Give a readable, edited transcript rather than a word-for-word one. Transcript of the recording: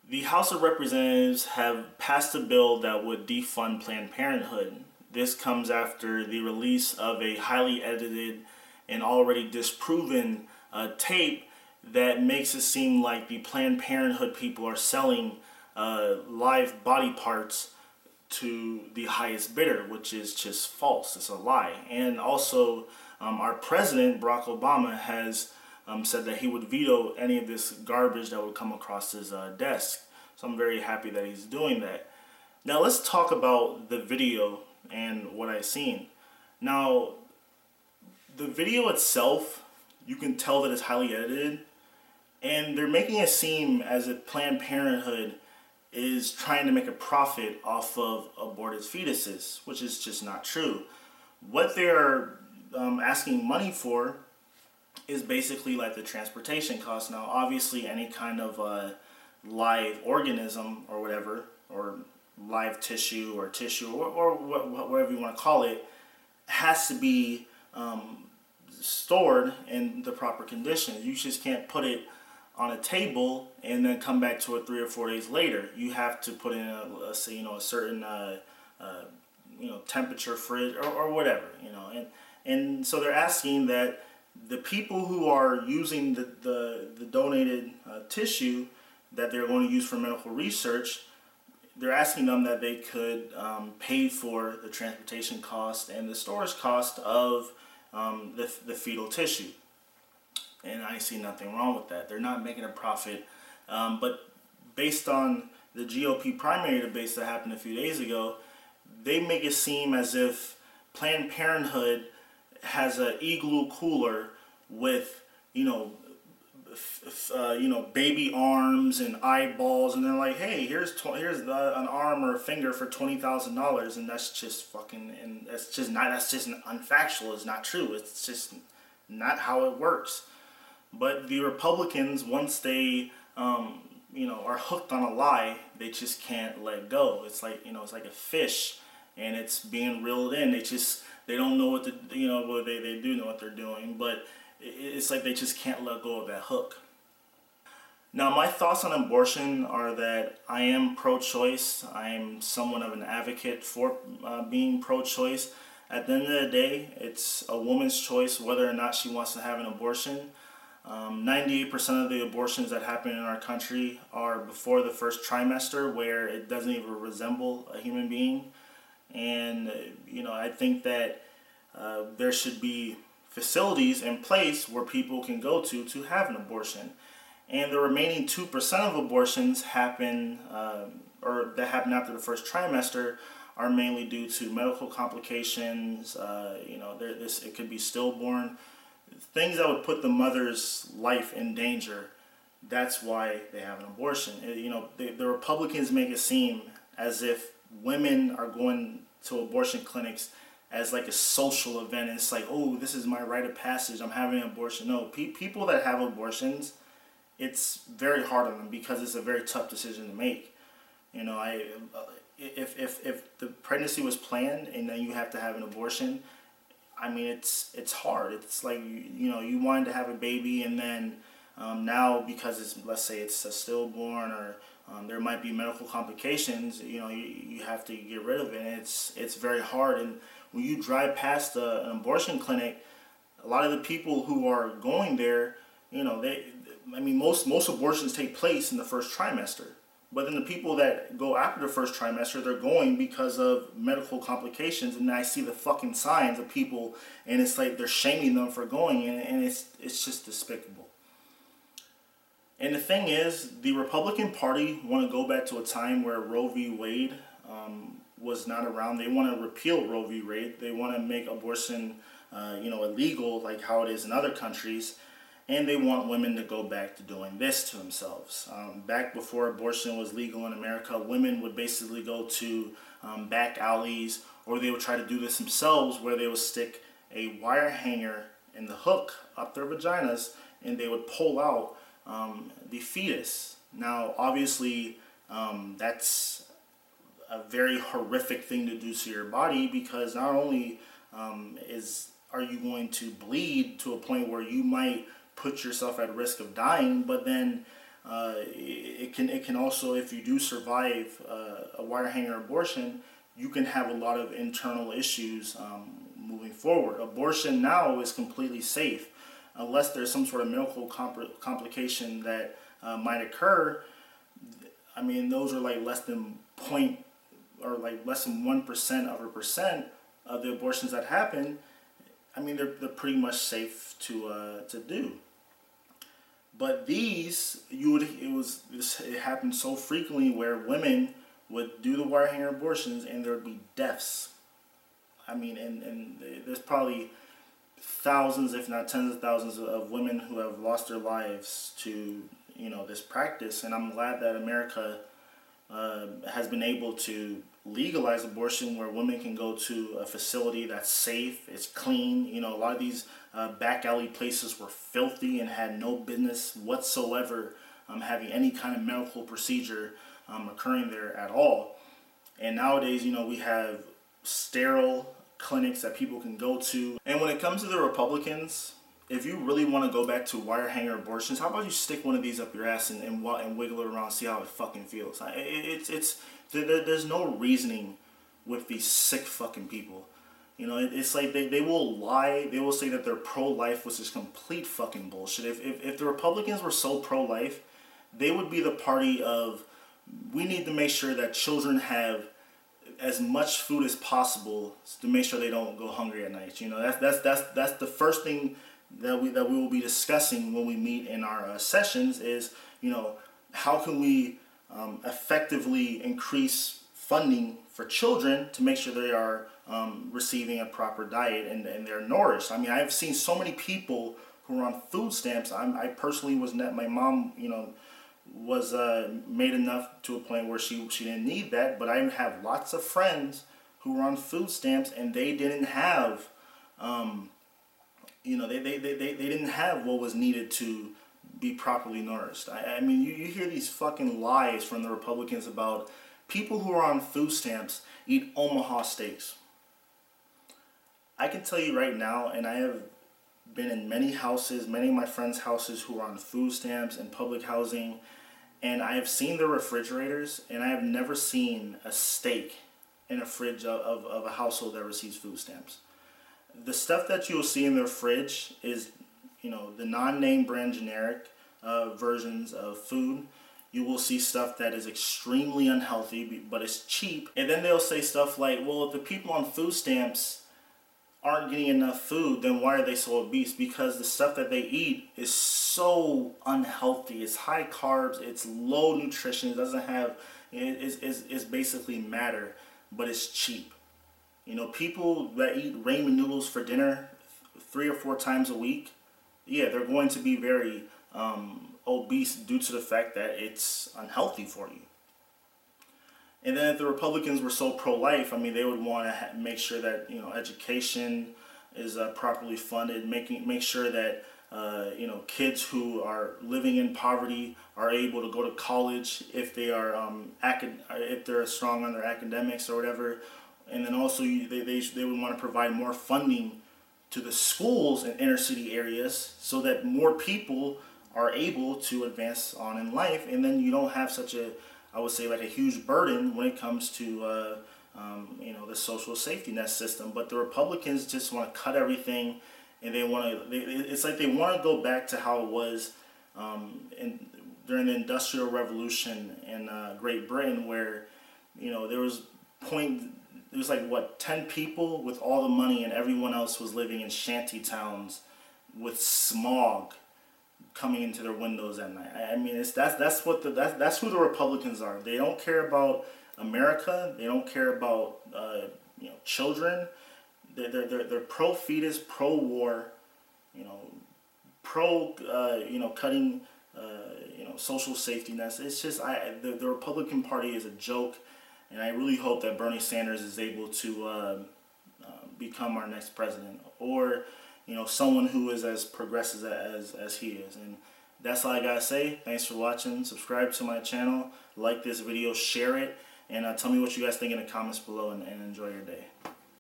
The House of Representatives have passed a bill that would defund Planned Parenthood. This comes after the release of a highly edited and already disproven tape that makes it seem like the Planned Parenthood people are selling live body parts to the highest bidder, which is just false. It's a lie. And also, our president, Barack Obama, has said that he would veto any of this garbage that would come across his desk. So I'm very happy that he's doing that. Now let's talk about the video and what I've seen. Now, the video itself, you can tell that it's highly edited, and they're making it seem as if Planned Parenthood is trying to make a profit off of aborted fetuses, which is just not true. What they're asking money for is basically like the transportation costs. Now, obviously, any kind of live organism or whatever, or live tissue or tissue or whatever you want to call it, has to be stored in the proper conditions. You just can't put it on a table and then come back to it 3 or 4 days later. You have to put in a certain temperature fridge or whatever, and so they're asking that the people who are using the donated tissue that they're going to use for medical research, they're asking them that they could pay for the transportation cost and the storage cost of the fetal tissue. And I see nothing wrong with that. They're not making a profit. But based on the GOP primary debates that happened a few days ago, they make it seem as if Planned Parenthood has an igloo cooler with, baby arms and eyeballs, and they're like, hey, here's an arm or a finger for $20,000, and that's just unfactual. It's not true. It's just not how it works. But the Republicans, once they are hooked on a lie, they just can't let go. It's like it's like a fish, and it's being reeled in. They don't know what they do know what they're doing, but it's like they just can't let go of that hook. Now, my thoughts on abortion are that I am pro-choice. I am somewhat of an advocate for being pro-choice. At the end of the day, it's a woman's choice whether or not she wants to have an abortion. 98% of the abortions that happen in our country are before the first trimester, where it doesn't even resemble a human being. And, I think that there should be facilities in place where people can go to have an abortion. And the remaining 2% of abortions happen, or that happen after the first trimester, are mainly due to medical complications. It could be stillborn, things that would put the mother's life in danger. That's why they have an abortion. The Republicans make it seem as if women are going to abortion clinics as like a social event. It's like, oh, this is my rite of passage, I'm having an abortion. No, people that have abortions, it's very hard on them because it's a very tough decision to make. If the pregnancy was planned and then you have to have an abortion, I mean, it's hard. It's like, you wanted to have a baby, and then now, because let's say it's a stillborn, or there might be medical complications, you have to get rid of it, and it's very hard. And when you drive past an abortion clinic, a lot of the people who are going there, most abortions take place in the first trimester. But then the people that go after the first trimester, they're going because of medical complications, and I see the fucking signs of people, and it's like they're shaming them for going, and it's just despicable. And the thing is, the Republican Party want to go back to a time where Roe v. Wade was not around. They want to repeal Roe v. Wade. They want to make abortion, illegal, like how it is in other countries. And they want women to go back to doing this to themselves. Back before abortion was legal in America, women would basically go to back alleys, or they would try to do this themselves, where they would stick a wire hanger in the hook up their vaginas, and they would pull out the fetus. Now, obviously, that's a very horrific thing to do to your body, because not only are you going to bleed to a point where you might put yourself at risk of dying, but then it can also, if you do survive a wire hanger abortion, you can have a lot of internal issues moving forward. Abortion now is completely safe unless there's some sort of medical complication that might occur. I mean, those are like less than less than 1% of a percent of the abortions that happen. I mean, they're pretty much safe to do. But these, it happened so frequently where women would do the wire hanger abortions and there would be deaths. I mean, and there's probably thousands, if not tens of thousands, of women who have lost their lives to, this practice. And I'm glad that America has been able to legalize abortion, where women can go to a facility that's safe, it's clean. A lot of these back alley places were filthy and had no business whatsoever having any kind of medical procedure occurring there at all. And nowadays, we have sterile clinics that people can go to. And when it comes to the Republicans, if you really want to go back to wire hanger abortions, how about you stick one of these up your ass and wiggle it around, see how it fucking feels. There's no reasoning with these sick fucking people. It's like they will lie. They will say that they're pro-life, which is complete fucking bullshit. If the Republicans were so pro-life, they would be the party of, we need to make sure that children have as much food as possible to make sure they don't go hungry at night. That's the first thing that we will be discussing when we meet in our sessions is, how can we effectively increase funding for children to make sure they are receiving a proper diet and they're nourished. I mean, I've seen so many people who are on food stamps. I personally was not, my mom, was made enough to a point where she didn't need that, but I have lots of friends who were on food stamps and they didn't have, they didn't have what was needed to be properly nourished. I mean, you hear these fucking lies from the Republicans about people who are on food stamps eat Omaha steaks. I can tell you right now, and I have been in many houses, many of my friends' houses who are on food stamps and public housing, and I have seen their refrigerators, and I have never seen a steak in a fridge of a household that receives food stamps. The stuff that you'll see in their fridge is, the non-name brand generic versions of food. You will see stuff that is extremely unhealthy, but it's cheap. And then they'll say stuff like, well, if the people on food stamps aren't getting enough food, then why are they so obese? Because the stuff that they eat is so unhealthy. It's high carbs, it's low nutrition, it doesn't have, it's basically matter, but it's cheap. People that eat ramen noodles for dinner 3 or 4 times a week, yeah, they're going to be very obese due to the fact that it's unhealthy for you. And then if the Republicans were so pro-life, I mean, they would want to make sure that, education is properly funded, make sure that, kids who are living in poverty are able to go to college if they are, if they're strong on their academics or whatever. And then also they would want to provide more funding to the schools in inner city areas so that more people are able to advance on in life. And then you don't have such a, I would say, like a huge burden when it comes to, the social safety net system. But the Republicans just want to cut everything, and it's like they want to go back to how it was during the Industrial Revolution in Great Britain, where, there was 10 people with all the money and everyone else was living in shanty towns with smog coming into their windows at night. I mean, that's who the Republicans are. They don't care about America. They don't care about children. They're pro fetus, pro war, pro cutting social safety nets. It's just the Republican Party is a joke, and I really hope that Bernie Sanders is able to become our next president, or someone who is as progressive as he is. And that's all I gotta say. Thanks for watching. Subscribe to my channel, like this video, share it, and tell me what you guys think in the comments below, and enjoy your day.